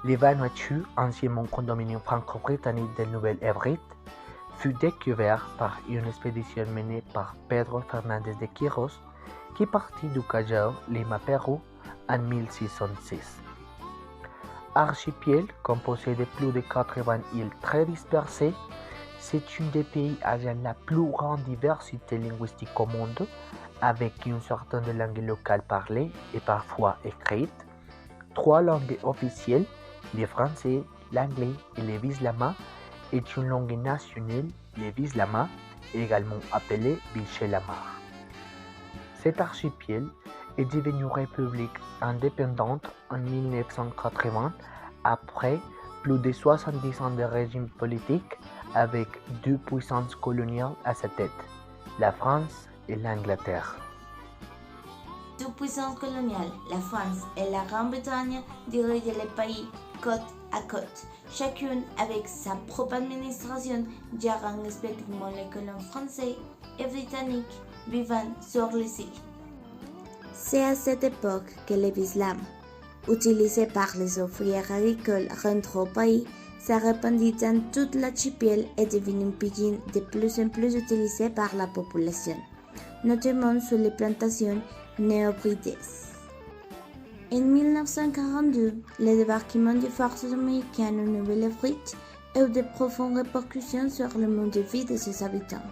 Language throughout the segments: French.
Le Vanuatu, anciennement condominium franco-britannique de Nouvelle-Hébride, fut découvert par une expédition menée par Pedro Fernández de Quiros qui partit du Callao, Lima, Pérou en 1606. Archipel composé de plus de 80 îles très dispersées, c'est un des pays ayant la plus grande diversité linguistique au monde, avec une certaine langue locale parlée et parfois écrite, 3 langues officielles, le français, l'anglais et le vislama, et une langue nationale, le vislama, également appelé Vilchelamar. Cet archipel est devenu république indépendante en 1980 après plus de 70 ans de régime politique avec 2 puissances coloniales à sa tête, la France et l'Angleterre. Deux puissances coloniales, la France et la Grande-Bretagne, dirigent le pays côte à côte, chacune avec sa propre administration, gérant respectivement les colons français et britanniques vivant sur les îles. C'est à cette époque que le vislam, utilisé par les ouvriers agricoles rentrés au pays, s'est répandu dans toute l'archipel et devenu un pidgin de plus en plus utilisé par la population, notamment sur les plantations néo-britanniques. En 1942, le débarquement des forces américaines en Nouvelle-Hébride a eu de profondes répercussions sur le mode de vie de ses habitants.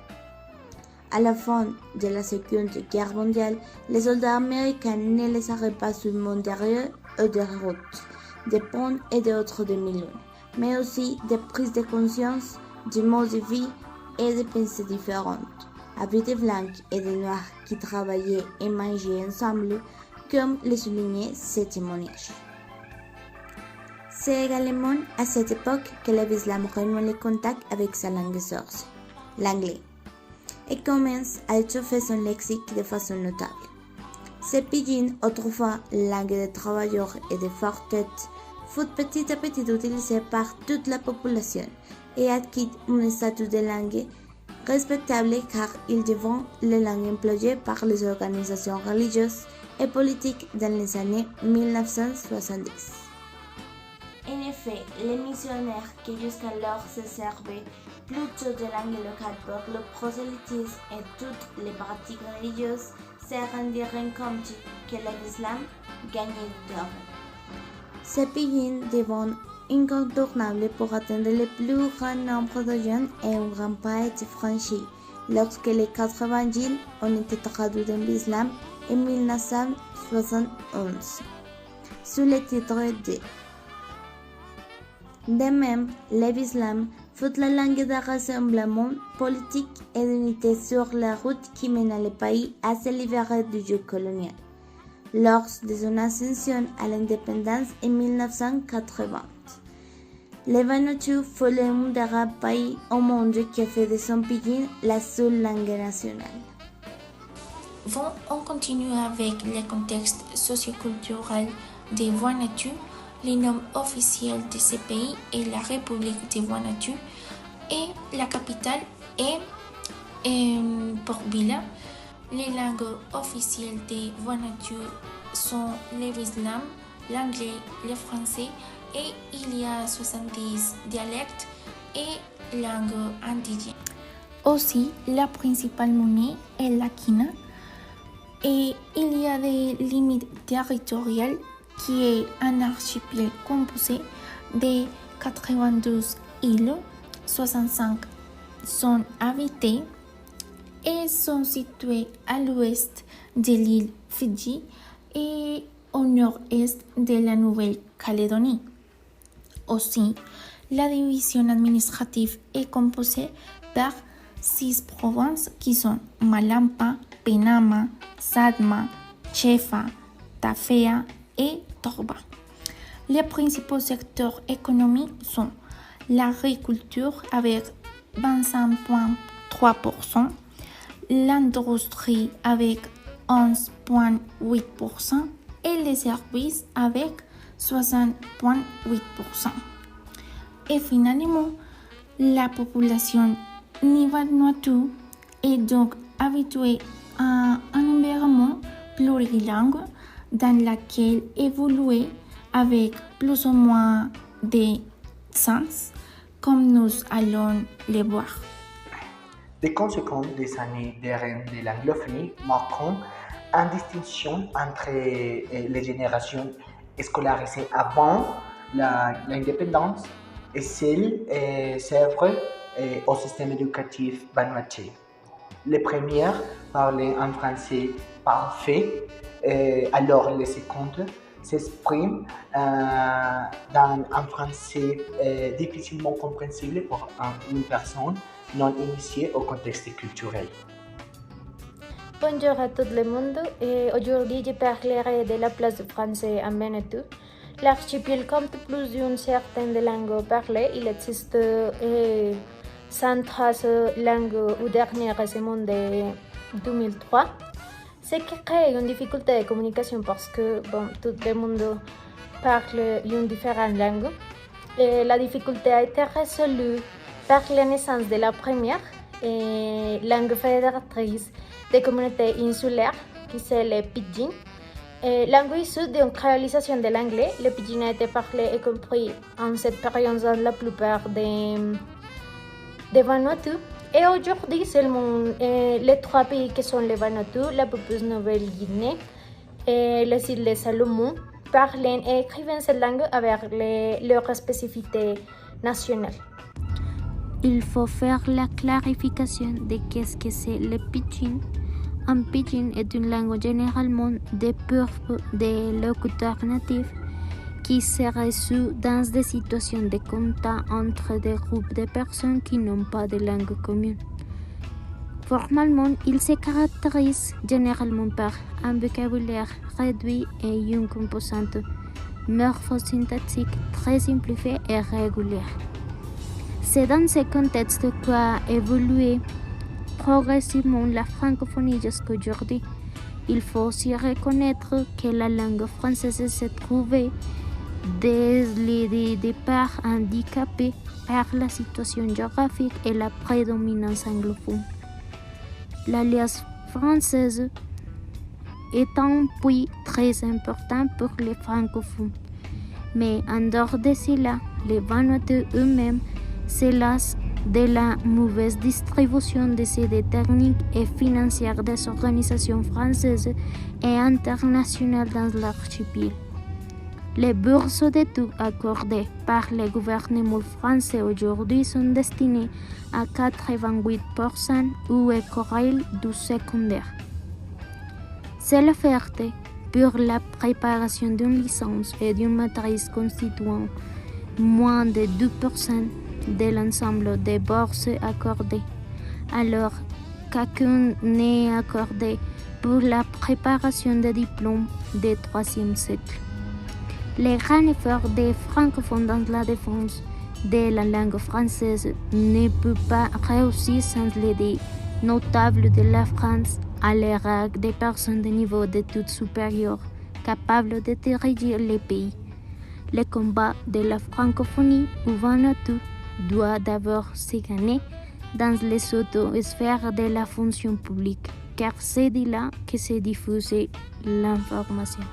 À la fin de la Seconde Guerre mondiale, les soldats américains ne laisseraient pas seulement derrière eux des routes, des ponts et d'autres demi-lunes, mais aussi des prises de conscience du mode de vie et des pensées différentes, avec des blancs et des noirs qui travaillaient et mangeaient ensemble, comme le soulignait ce témoignage. C'est également à cette époque que le vislam renoue le contact avec sa langue source, l'anglais, et commence à étoffer son lexique de façon notable. Ce pidgin, autrefois langue des travailleurs et des fortes têtes, fut petit à petit utilisé par toute la population et acquit un statut de langue respectable car il devint la langue employée par les organisations religieuses et politiques dans les années 1970. En effet, les missionnaires qui jusqu'alors se servaient plutôt de langue locale pour le prosélytisme et toutes les pratiques religieuses se rendirent compte que l'islam gagnait du terrain. Ce pidgin devint incontournable pour atteindre le plus grand nombre de gens et un grand pas a été franchi lorsque les 4 évangiles ont été traduits en islam en 1971 sous le titre de. De même, l'islam fut la langue de rassemblement politique et d'unité sur la route qui mena le pays à se libérer du joug colonial, lors de son ascension à l'indépendance en 1980. Le Vanuatu fut l'un des rares pays au monde qui a fait de son pidgin la seule langue nationale. Bon, on continue avec le contexte socioculturel de Vanuatu. Le nom officiel de ce pays est la République de Vanuatu et la capitale est Port Vila. Les langues officielles de Vanuatu sont le vislam, l'anglais, le français et il y a 70 dialectes et langues indigènes. Aussi, la principale monnaie est la quina et il y a des limites territoriales qui est un archipel composé de 92 îles, 65 sont habitées et sont situées à l'ouest de l'île Fidji et au nord-est de la Nouvelle-Calédonie. Aussi, la division administrative est composée par 6 provinces qui sont Malampa, Penama, Sadma, Chefa, Tafea et Torba. Les principaux secteurs économiques sont l'agriculture avec 25,3%, l'industrie avec 11,8% et les services avec 60,8%. Et finalement, la population Vanuatu est donc habituée à un environnement plurilingue dans lequel évoluer avec plus ou moins de sens, comme nous allons le voir. Les conséquences des années de reine de l'anglophonie marquent une distinction entre les générations scolarisées avant l'indépendance et celles servent au système éducatif vanuatu. Les premières parlaient en français parfait, alors les secondes s'expriment dans un français difficilement compréhensible pour une personne non initiée au contexte culturel. Bonjour à tout le monde. Aujourd'hui, je parlerai de la place du français en Vanuatu. L'archipel compte plus d'une certaine de langues parlées. Il existe 113 langues au dernier recensement de 2003. Ce qui crée une difficulté de communication parce que tout le monde parle une différente langue. Et la difficulté a été résolue par la naissance de la première langue fédératrice des communautés insulaires, qui c'est le pidgin. Langue issue d'une créolisation de l'anglais, le pidgin a été parlé et compris en cette période dans la plupart des Vanuatu. Et aujourd'hui, seulement les trois pays qui sont les Vanuatu, la Papouasie-Nouvelle-Guinée et les îles Salomon parlent et écrivent cette langue avec leurs spécificités nationales. Il faut faire la clarification de qu'est-ce que c'est le pidgin. Un pidgin est une langue généralement des locuteurs natifs qui se reçoit dans des situations de contact entre des groupes de personnes qui n'ont pas de langue commune. Formellement, il se caractérise généralement par un vocabulaire réduit et une composante morphosyntactique très simplifiée et régulière. C'est dans ce contexte qu'a évolué progressivement la francophonie jusqu'aujourd'hui. Il faut aussi reconnaître que la langue française s'est trouvée dès le départ handicapée par la situation géographique et la prédominance anglophone. L'alliance française est un puits très important pour les francophones. Mais en dehors de cela, les Vanuatu eux-mêmes se lassent de la mauvaise distribution des aides techniques et financières des organisations françaises et internationales dans l'archipel. Les bourses d'études accordées par le gouvernement français aujourd'hui sont destinées à 88% aux écoles du secondaire. C'est l'offerte pour la préparation d'une licence et d'une maîtrise constituant moins de 2% de l'ensemble des bourses accordées, alors qu'aucune n'est accordée pour la préparation des diplômes du troisième cycle. Les grands efforts des francophones dans la défense de la langue française ne peuvent pas réussir sans l'aide notable de la France à l'égard des personnes de niveau d'études supérieures capables de diriger le pays. Le combat de la francophonie au Vanuatu doit d'abord se gagner dans les auto-sphères de la fonction publique, car c'est de là que se diffuse l'information.